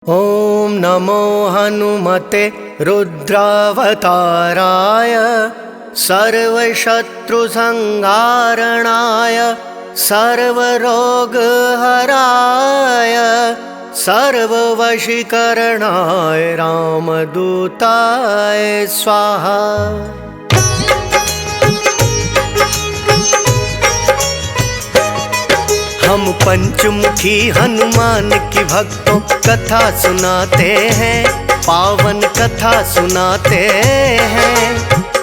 ॐ नमो हनुमते रुद्रावताराय सर्वशत्रुसंहारणाय सर्वरोगहराय सर्ववशीकरणाय रामदूताय स्वाहा। हम पंचमुखी हनुमान की भक्तों कथा सुनाते हैं, पावन कथा सुनाते हैं।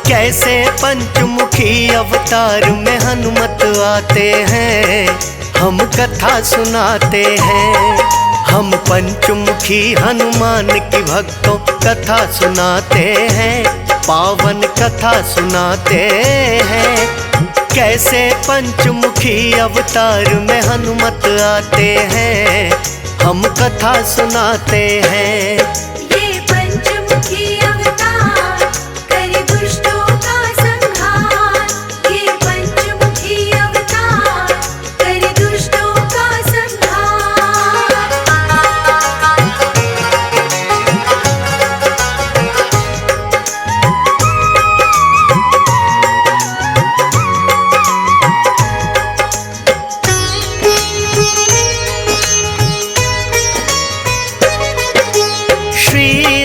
कैसे पंचमुखी अवतार में हनुमत आते हैं, हम कथा सुनाते हैं। हम पंचमुखी हनुमान की भक्तों कथा सुनाते हैं, पावन कथा सुनाते हैं। कैसे पंचमुखी अवतार में हनुमत आते हैं, हम कथा सुनाते हैं। ये पंचमुखी अवतार करे दुष्टों का संहार। ये पंचमुखी अवतार करे दुष्टों का संहार।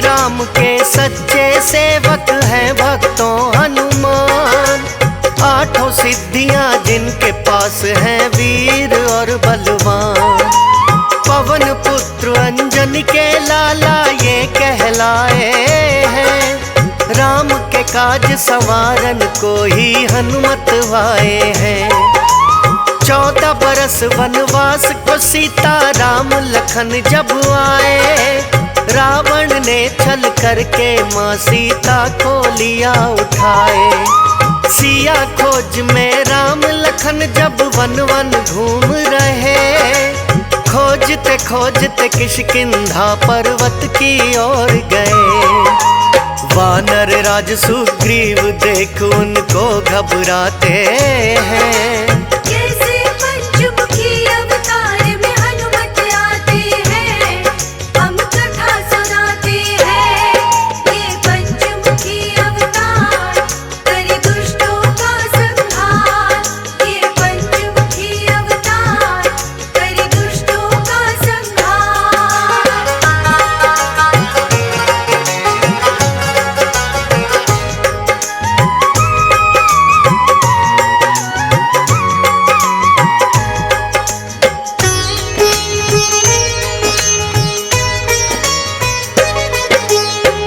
राम के सच्चे सेवक हैं भक्तों हनुमान। आठों सिद्धियां जिनके पास हैं वीर और बलवान। पवन पुत्र अंजन के लाला ये कहलाए हैं, राम के काज संवारन को ही हनुमत वाए हैं। 14 बरस वनवास को सीता राम लखन जब आए, रावण ने छल करके माँ सीता को लिया उठाए। सिया खोज में राम लखन जब वन वन घूम रहे, खोजते खोजते किष्किंधा पर्वत की ओर गए। वानर राज सुग्रीव देख उनको घबराते हैं। कैसे पंचमुखी अवतार में हनुमत आते हैं, हम कथा सुनाते हैं। ये पंचमुखी अवतार करे दुष्टों का संहार। ये पंचमुखी अवतार करे दुष्टों का संहार।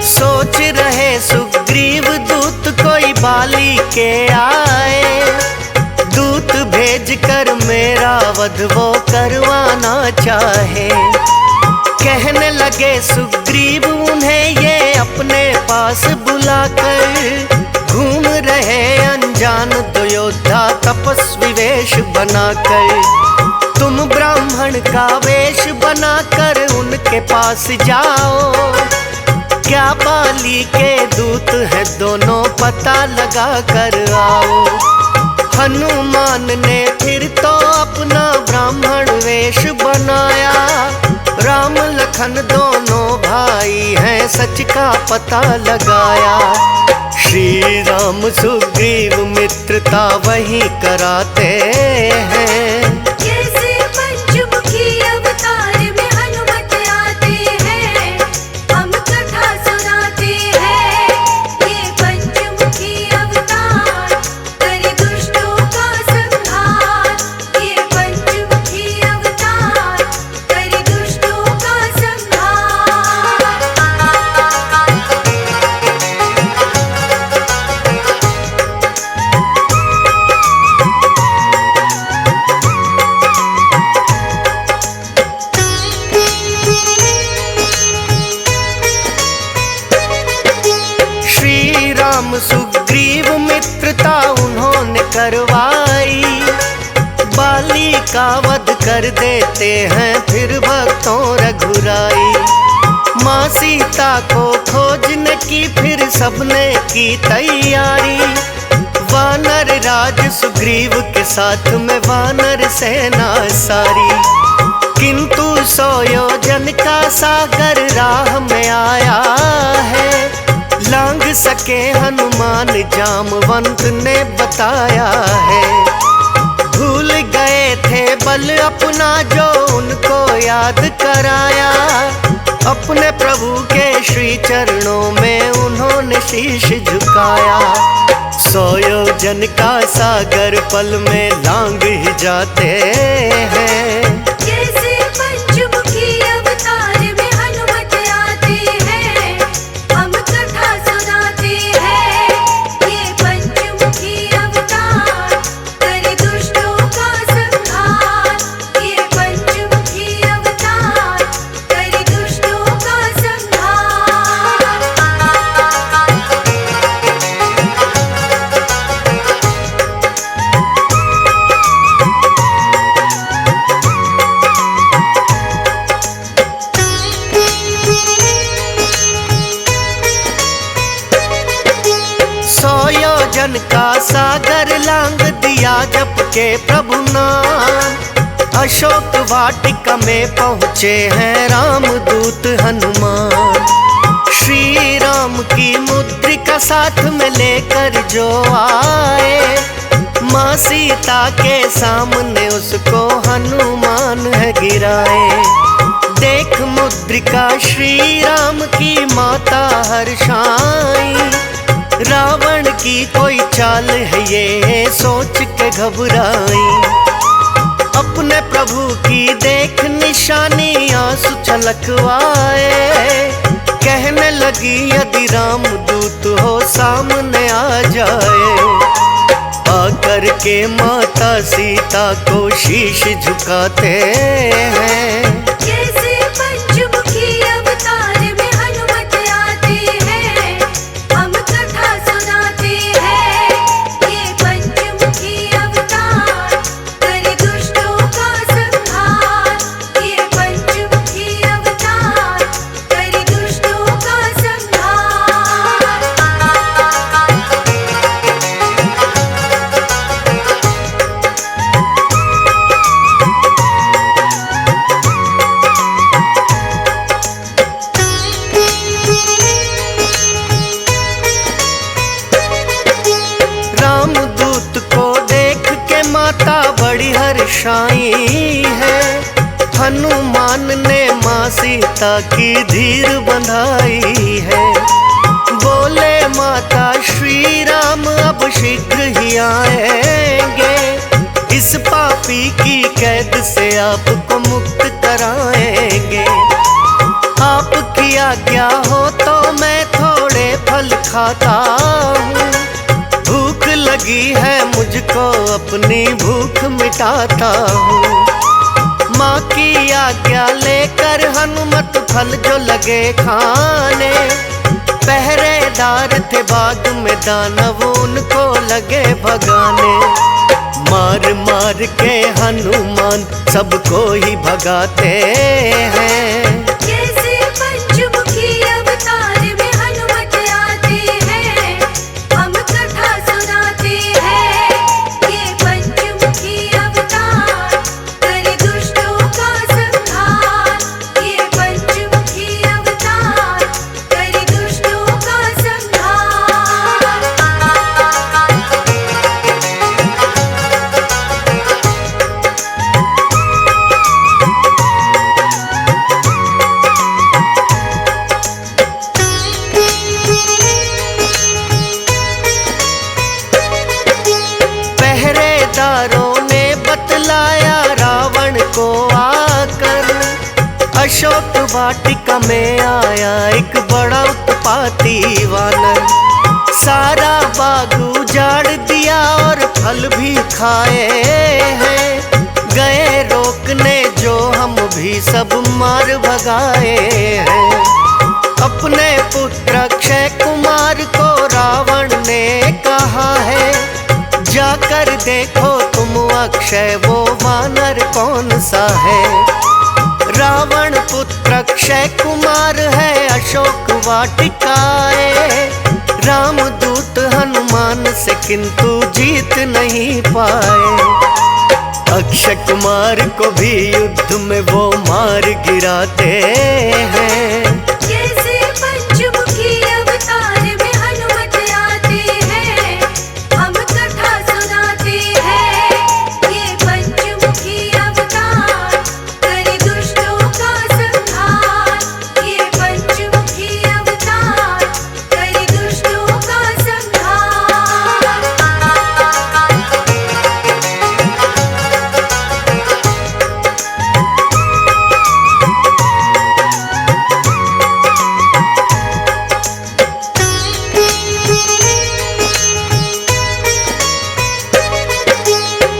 सोच रहे सुग्रीव दूत कोई बाली के आए, दूत भेज कर मेरा वध वो करवाना चाहे। कहने लगे सुग्रीव उन्हें ये अपने पास बुलाकर, घूम रहे अनजान दो योद्धा तपस्वी वेश बनाकर। तुम ब्राह्मण का वेश बनाकर उनके पास जाओ, क्या बाली के दूत है दोनों पता लगा कर आओ। हनुमान ने फिर तो अपना ब्राह्मण वेश बनाया, राम लखन दोनों भाई हैं सच का पता लगाया। श्री राम सुग्रीव मित्रता वही कराते हैं। कैसे पंचमुखी अवतार में हनुमत आते हैं, हम कथा सुनाते हैं। ये पंचमुखी अवतार करे दुष्टों का संहार। ये पंचमुखी अवतार करे दुष्टों का संहार। श्री राम सुग्रीव मित्रता उन्होंने करवाई, बाली का वध कर देते हैं फिर भक्तों रघुराई। माँ सीता को खोजने की फिर सबने की तैयारी, वानर राज सुग्रीव के साथ में वानर सेना सारी। किंतु 100 योजन का सागर राह में आया है। लांग सके हनुमान जामवंत ने बताया है। भूल गए थे बल अपना जो उनको याद कराया। अपने प्रभु के श्री चरणों में उन्होंने शीश झुकाया। 100 योजन का सागर पल में लांग ही जाते हैं। जैसे पंचमुखी अवतार में हनुमत आते हैं, हम कथा सुनाते हैं। ये पंचमुखी अवतार करे दुष्टों का संहार। ये पंचमुखी अवतार करे दुष्टों का संहार। योजन का सागर लांग दिया जप के प्रभु नाम। अशोक वाटिका में पहुँचे हैं रामदूत हनुमान। श्री राम की मुद्रिका साथ में लेकर जो आए, माँ सीता के सामने उसको हनुमान है गिराए। देख मुद्रिका श्री राम की माता हर्षाई। रावण की कोई चाल है ये सोच के घबराई। अपने प्रभु की देख निशानी आंसू छलकवाए। कहने लगी यदि रामदूत हो सामने आ जाए। आकर के माता सीता को शीश झुकाते हैं। जैसे पंचमुखी अवतार में हनुमत आते हैं, हम कथा सुनाते हैं। ये पंचमुखी अवतार करे दुष्टों का संहार। ये पंचमुखी अवतार करे दुष्टों का संहार। रामदूत को देख के माता बड़ी हर्षाई है। हनुमान ने माँ सीता की धीर बंधाई है। बोले माता श्री राम अब शीघ्र ही आएंगे। इस पापी की कैद से आपको मुक्त कराएंगे। आपकी आज्ञा हो तो मैं थोड़े फल खाता हूँ। भूख लगी है मुझको अपनी भूख मिटाता हूँ। माँ की आज्ञा लेकर हनुमत फल जो लगे खाने। पहरेदार थे बाग में दानव उनको लगे भगाने। मार मार के हनुमान सबको ही भगाते हैं। जैसे पंचमुखी अवतार में हनुमत आते हैं, हम कथा सुनाते हैं। ये पंचमुखी अवतार करे दुष्टों का संहार। ये पंचमुखी अवतार करे दुष्टों का संहार। पहरेदारों ने बतलाया रावण को आकर। अशोक वाटिका में आया एक बड़ा उत्पाती वानर। सारा बाग उजाड़ दिया और फल भी खाए हैं। गए रोकने जो हम भी सब मार भगाए हैं। अपने पुत्र अक्षय कुमार को रावण ने कहा है, जाकर देखो तुम अक्षय वो वानर कौन सा है। रावण पुत्र अक्षय कुमार है अशोक वाटिकाए। रामदूत हनुमान से किंतु जीत नहीं पाए। अक्षय कुमार को भी युद्ध में वो मार गिराते हैं। कैसे पंचमुखी अवतार में हनुमत आते हैं, हम कथा सुनाते हैं। ये पंचमुखी अवतार करे दुष्टों का संहार, ये पंचमुखी अवतार करे दुष्टों का संहार।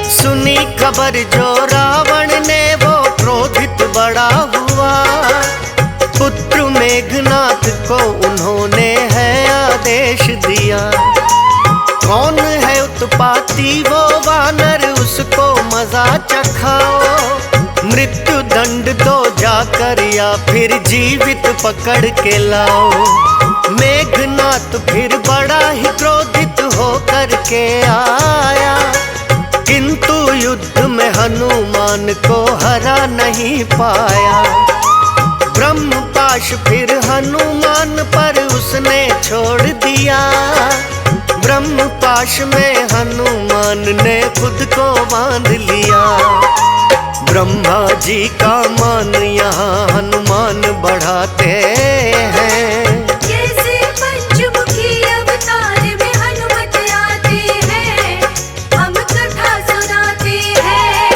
सुनी खबर जो रावण ने वो क्रोधित बड़ा हुआ, पुत्र मेघनाथ को उन्होंने है आदेश दिया। कौन है उत्पाती वो वानर, उसको मजा चखाओ। मृत्यु दंड दो जाकर या फिर जीवित पकड़ के लाओ। मेघनाथ फिर बड़ा ही क्रोधित होकर के आया, किंतु युद्ध में हनुमान को हरा नहीं पाया। ब्रह्मपाश फिर हनुमान पर उसने छोड़ दिया। ब्रह्मपाश में हनुमान ने खुद को बांध लिया। ब्रह्मा जी का मान यहाँ हनुमान बढ़ाते हैं। कैसे पंचमुखी अवतार में हनुमत आते हैं, हम कथा सुनाते हैं।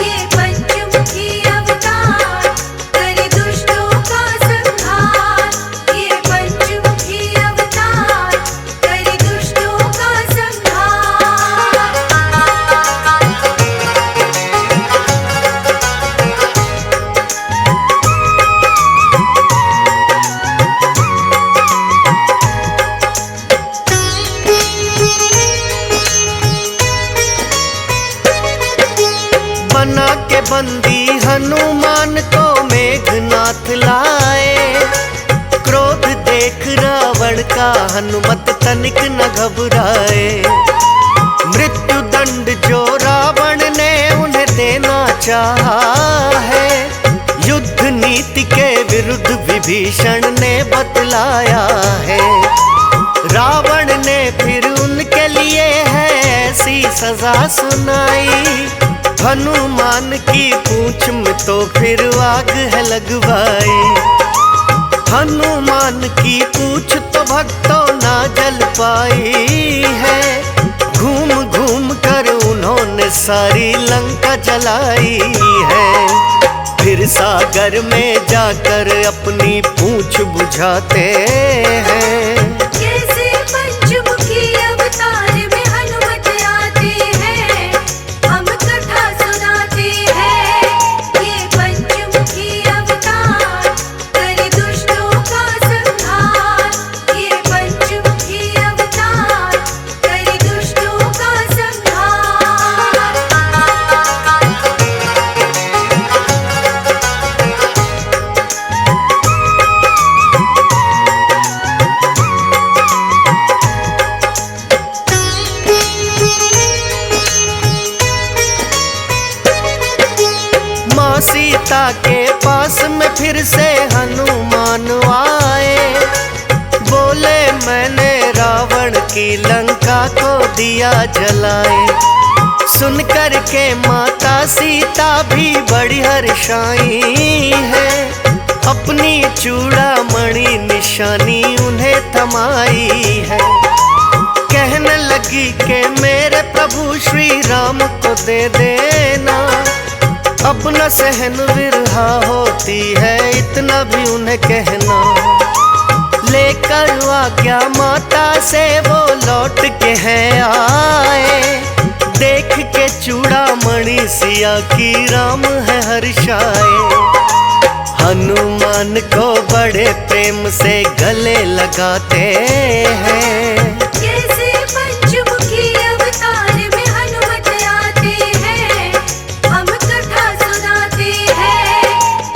ये पंचमुखी अवतार करे दुष्टों का संहार, ये पंचमुखी अवतार करे दुष्टों का संहार। बना के बंदी हनुमान को मेघनाथ लाए। क्रोध देख रावण का हनुमत तनिक न घबराए। मृत्यु दंड जो रावण ने उन्हें देना चाहा है, युद्ध नीति के विरुद्ध विभीषण ने बतलाया है। रावण ने फिर उनके लिए है ऐसी सजा सुनाई। हनुमान की पूंछ में तो फिर आग है लगवाई। हनुमान की पूंछ तो भक्तों ना जल पाई है। घूम घूम कर उन्होंने सारी लंका जलाई है। फिर सागर में जाकर अपनी पूंछ बुझाते हैं। कैसे पंचमुखी अवतार में हनुमत आते हैं, हम कथा सुनाते हैं। ये पंचमुखी अवतार करे दुष्टों का संहार, ये पंचमुखी अवतार करे दुष्टों का संहार। माँ सीता के पास में फिर से हनुमान आए। बोले मैंने रावण की लंका को दिया जलाए। सुन कर के माता सीता भी बड़ी हर्षाई है। अपनी चूड़ामणि निशानी उन्हें थमाई है। कहने लगी कि मेरे प्रभु श्री राम को दे देना। अब न सहन विरहा होती है इतना भी उन्हें कहना। लेकर आज्ञा माता से वो लौट के हैं आए। देख के चूड़ामणि सिया की राम है हर्षाए। हनुमान को बड़े प्रेम से गले लगाते हैं। कैसे पंचमुखी अवतार में हनुमत आते हैं, हम कथा सुनाते हैं।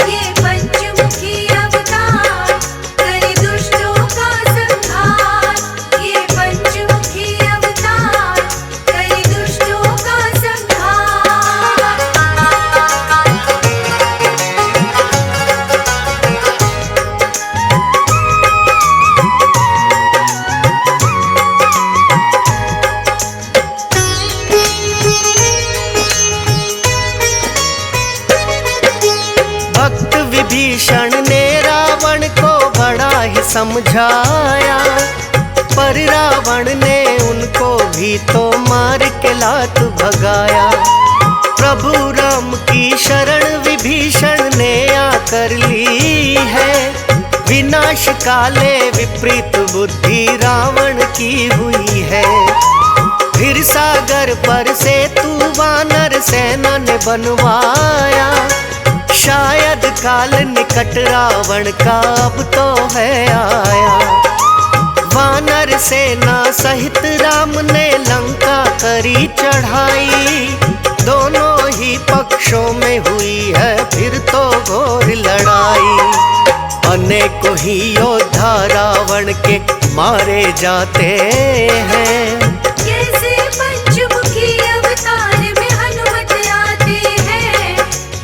ये पंचमुखी अवतार करे दुष्टों का संहार, ये पंचमुखी अवतार करे दुष्टों का संहार। समझाया, पर रावण ने उनको भी तो मार के लात भगाया। प्रभु राम की शरण विभीषण ने आकर ली है, विनाश काले विपरीत बुद्धि रावण की हुई है। फिर सागर पर से तू वानर सेना ने बनवाया, शायद काल निकट रावण का अब तो है आया। वानर सेना सहित राम ने लंका करी चढ़ाई, दोनों ही पक्षों में हुई है फिर तो घोर लड़ाई। अनेकों ही योद्धा रावण के मारे जाते हैं, कैसे पंचमुखी अवतार में हनुमत आते हैं,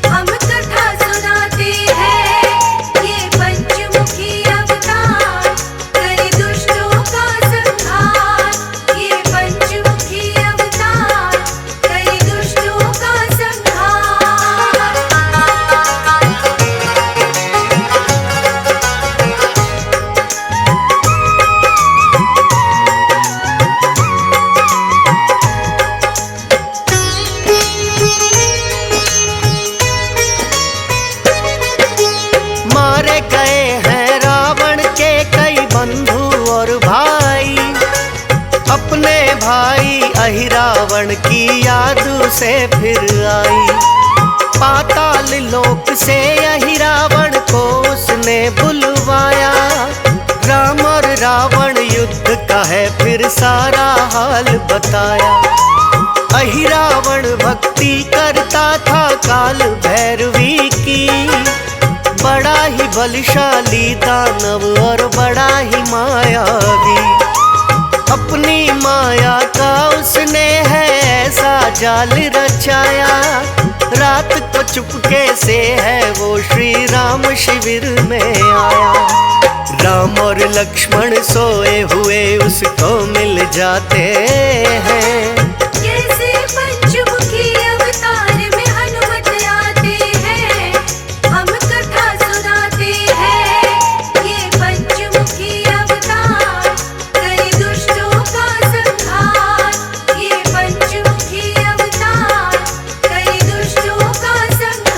हम कथा सुनाते हैं। ये पंचमुखी अवतार करे दुष्टों का संहार, ये पंचमुखी अवतार करे दुष्टों का संहार। मारे गए हैं रावण के कई बंधु और भाई, अपने भाई अहिरावण की याद से फिर आई। पाताल लोक से अहिरावण को उसने बुलवाया, राम और रावण युद्ध का है फिर सारा हाल बताया। अहिरावण भक्ति करता था काल भैरवी की, बड़ा ही बलशाली दानव और बड़ा ही मायावी। अपनी माया का उसने है ऐसा जाल रचाया, रात को चुपके से है वो श्री राम शिविर में आया। राम और लक्ष्मण सोए हुए उसको मिल जाते हैं, कैसे पंचमुखी अवतार में हनुमत आते हैं, हम कथा सुनाते हैं। ये पंचमुखी अवतार करे दुष्टों का संहार, ये पंचमुखी अवतार करे दुष्टों का संहार।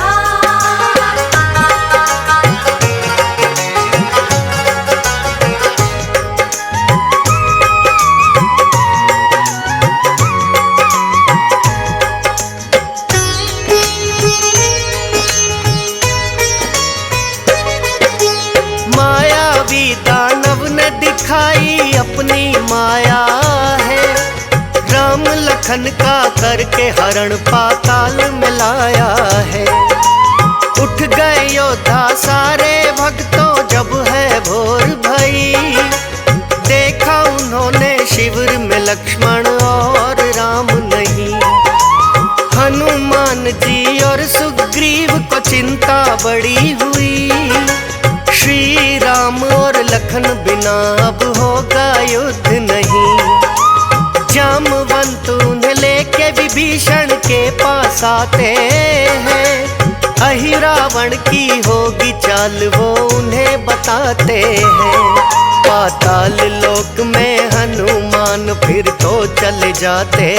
मायावी दानव ने दिखाई अपनी माया है, राम लखन का करके हरण पाताल में लाया है। उठ गए योद्धा सारे भक्तों जब है भोर भई, देखा उन्होंने शिविर में लक्ष्मण और राम नहीं। हनुमान जी और सुग्रीव को चिंता बड़ी हुई, श्री राम और लखन बिना अब होगा युद्ध नहीं। जामवंत उन्हें लेके विभीषण के पास आते हैं, अहिरावण की होगी चाल वो उन्हें बताते हैं। पाताल लोक में हनुमान फिर तो चले जाते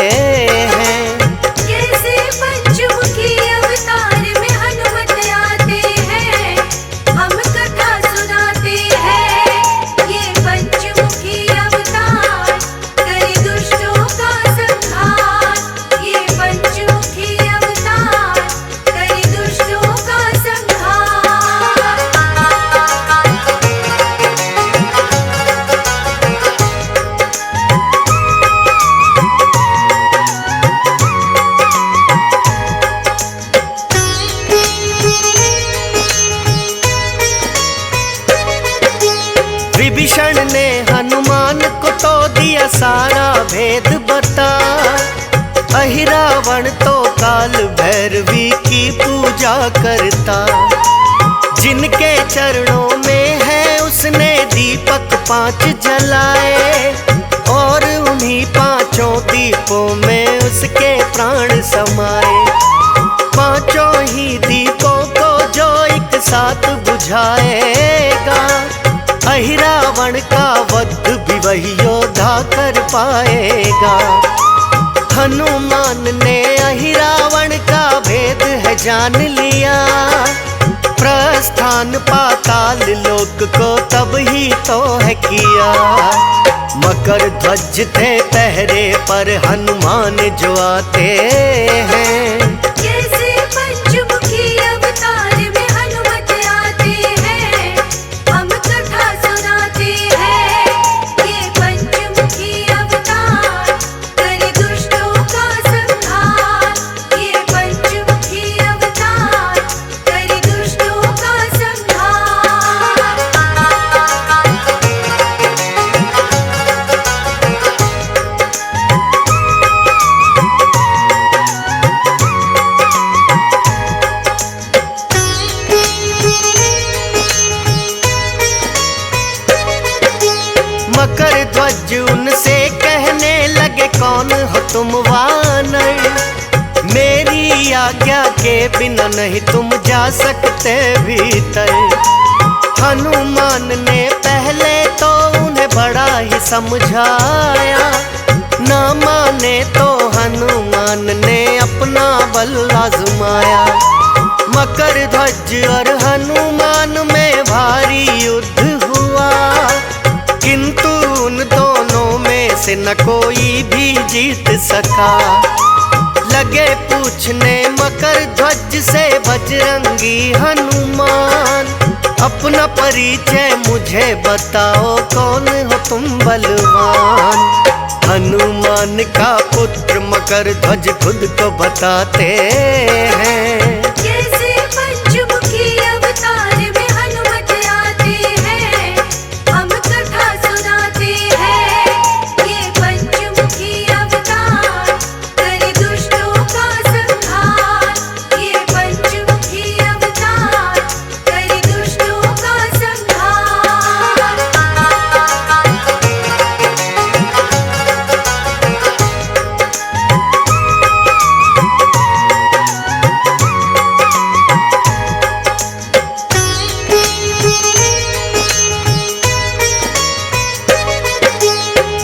हैं, कैसे पंचमुखी अवतार में हनुमत आते हैं, हम कथा सुनाते हैं। ये पंचमुखी अवतार करे दुष्टों का संहार, ये पंचमुखी अवतार करे दुष्टों का संहार। विभीषण ने हनुमान को तो दिया सारा भेद बता, अहिरावण तो काल भैरवी की पूजा करता। जिनके चरणों में है उसने दीपक 5 जलाए, और उन्हीं 5 दीपों में उसके प्राण समाए। 5 ही दीपों को जो एक साथ बुझाएगा, अहिरा रावण का वध भी वही योद्धा कर पाएगा। हनुमान ने अहिरावण का भेद है जान लिया, प्रस्थान पाताल लोक को तब ही तो है किया। मकर ध्वज थे पहरे पर हनुमान जो आते हैं, कैसे पंचमुखी अवतार में हनुमत आते हैं, हम कथा सुनाते हैं। ये पंचमुखी अवतार करे दुष्टों का संहार, ये पंचमुखी अवतार करे दुष्टों का संहार। मकर ध्वज उनसे कहने लगे कौन हो तुम वानर, मेरी आज्ञा के बिना नहीं तुम जा सकते भीतर। हनुमान ने पहले तो उन्हें बड़ा ही समझाया, ना माने तो हनुमान ने अपना बल आजमाया। मकर ध्वज और हनुमान में भारी युद्ध हुआ, किंतु उन दोनों में से न कोई भी जीत सका। लगे पूछने मकर ध्वज से बजरंगी हनुमान, अपना परिचय मुझे बताओ कौन हो तुम बलवान। हनुमान का पुत्र मकर ध्वज खुद को बताते हैं, कैसे पंचमुखी अवतार में हनुमत आते हैं, हम कथा सुनाते हैं। ये पंचमुखी अवतार करे दुष्टों का संहार, ये पंचमुखी अवतार करे दुष्टों का संहार।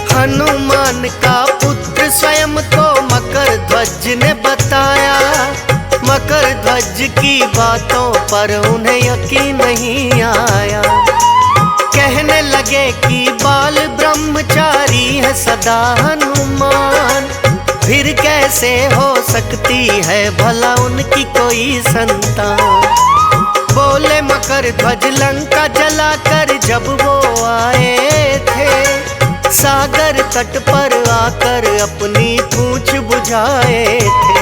हनुमान का पुत्र स्वयं को मकर ध्वज ने बताया, मकर ध्वज की बातों पर उन्हें यकीन नहीं आया। कहने लगे कि बाल ब्रह्मचारी है सदा हनुमान, फिर कैसे हो सकती है भला उनकी कोई संतान। बोले मकर ध्वज लंका जलाकर जब वो आए थे, सागर तट पर आकर अपनी पूंछ बुझाए थे।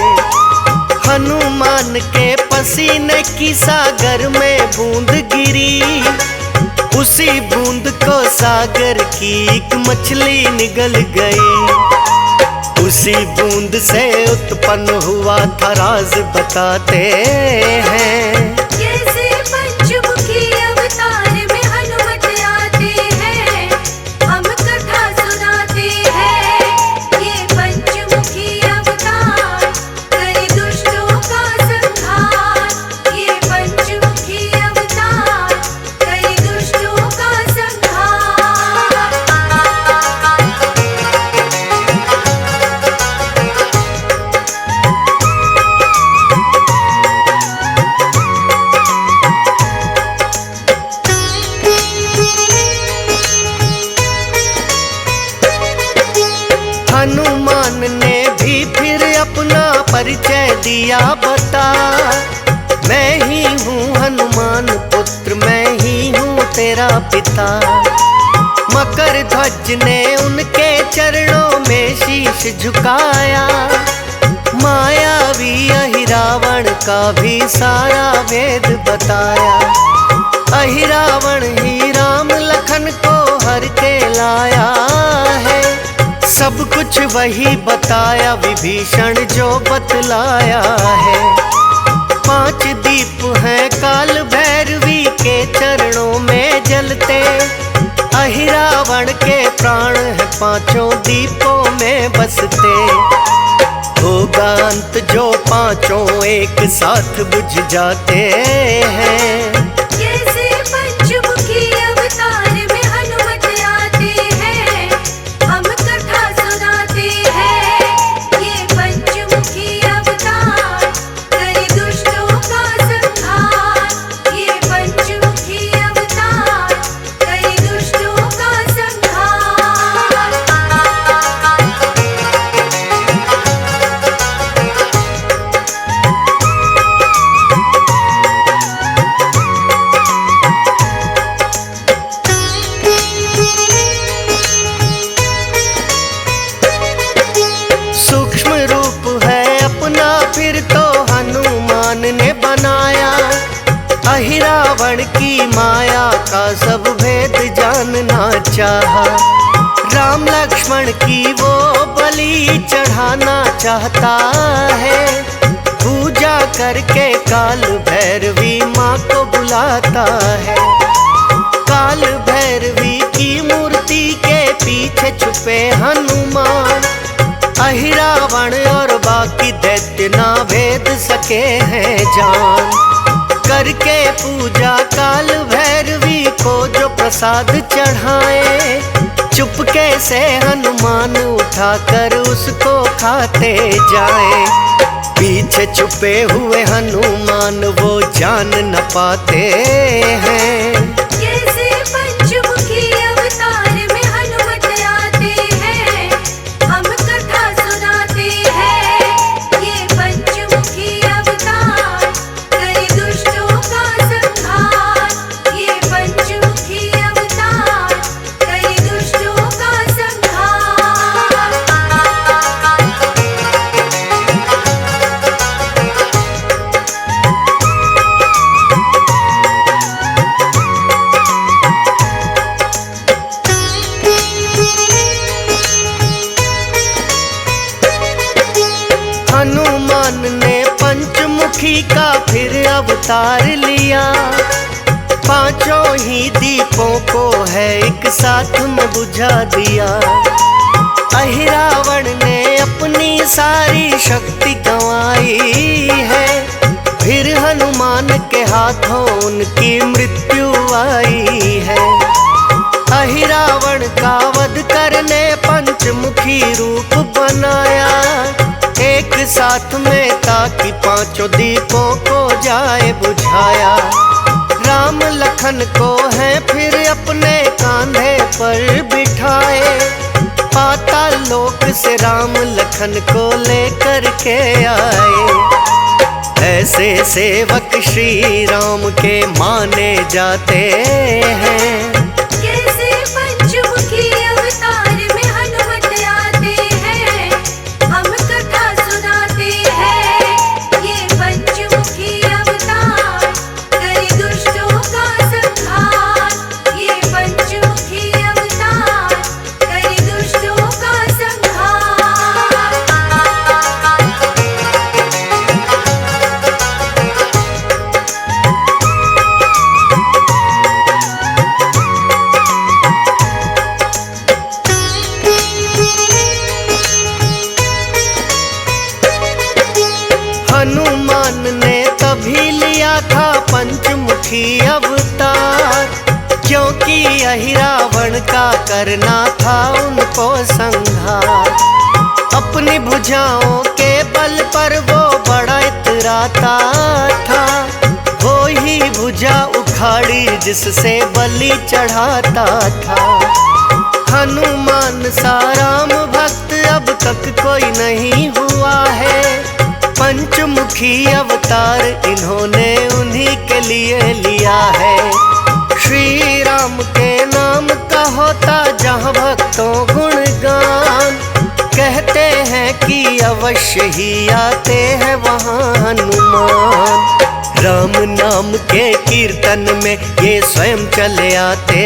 हनुमान के पसीने की सागर में बूंद गिरी, उसी बूंद को सागर की एक मछली निगल गई। उसी बूंद से उत्पन्न हुआ था राज बताते हैं, कैसे पंचमुखी अवतार में हनुमत आते हैं, हम कथा सुनाते हैं। ये पंचमुखी अवतार करे दुष्टों का संहार, ये पंचमुखी अवतार करे दुष्टों का संहार। हनुमान ने भी फिर अपना परिचय दिया बता, मैं ही हूँ हनुमान पुत्र, मैं ही हूँ तेरा पिता। मकर ध्वज ने उनके चरणों में शीश झुकाया, मायावी अहिरावण का भी सारा वेद बताया। अहिरावण ही राम लखन को हर के लाया है, सब कुछ वही बताया विभीषण जो बतलाया है। 5 दीप हैं काल भैरवी के चरणों में जलते, अहिरावण के प्राण हैं 5 दीपों में बसते। होगा अंत जो 5 एक साथ बुझ जाते हैं, कैसे पंचमुखी अवतार में हनुमत की माया का सब भेद जानना चाहा। राम लक्ष्मण की वो बलि चढ़ाना चाहता है। पूजा करके काल भैरवी माँ को बुलाता है। काल भैरवी की मूर्ति के पीछे छुपे हनुमान। अहिरावण और बाकी दैत्य ना भेद सके हैं जान। करके पूजा काल भैरवी को जो प्रसाद चढ़ाए, चुपके से हनुमान उठाकर उसको खाते जाए। पीछे छुपे हुए हनुमान वो जान न पाते हैं। कैसे पंचमुखी अवतार में हनुमत आते हैं, हम कथा सुनाते हैं। ये पंचमुखी अवतार करे दुष्टों का संहार। ये पंचमुखी अवतार करे दुष्टों का संहार। हनुमान ने पंचमुखी का फिर अवतार लिया। पांचों ही दीपों को है एक साथ में बुझा दिया। अहिरावण ने अपनी सारी शक्ति गंवाई है। फिर हनुमान के हाथों उनकी मृत्यु आई है। अहिरावण का वध करने पंचमुखी रूप बनाया एक साथ में, ताकि पांचों दीपों को जाए बुझाया। राम लखन को है फिर अपने कांधे पर बिठाए। पाताल लोक से राम लखन को लेकर के आए। ऐसे सेवक श्री राम के माने जाते हैं। कैसे पंचमुखी अवतार में हनुमत आते हैं, हम कथा सुनाते हैं। ये पंचमुखी अवतार करे दुष्टों का संहार। ये पंचमुखी अवतार करे दुष्टों का संहार। हनुमान ने तभी लिया था पंचमुखी अवतार, क्योंकि अहिरावण का करना था उनको संहार। अपनी भुजाओं के बल पर वो बड़ा इतराता था। वो ही भुजा उखाड़ी जिससे बलि चढ़ाता था। हनुमान सा राम भक्त अब तक कोई नहीं हुआ है। पंचमुखी अवतार इन्होंने उन्हीं के लिए लिया है। श्री राम के नाम का होता जहाँ भक्तों गुणगान। कहते हैं कि अवश्य ही आते हैं वहाँ हनुमान। राम नाम के कीर्तन में ये स्वयं चले आते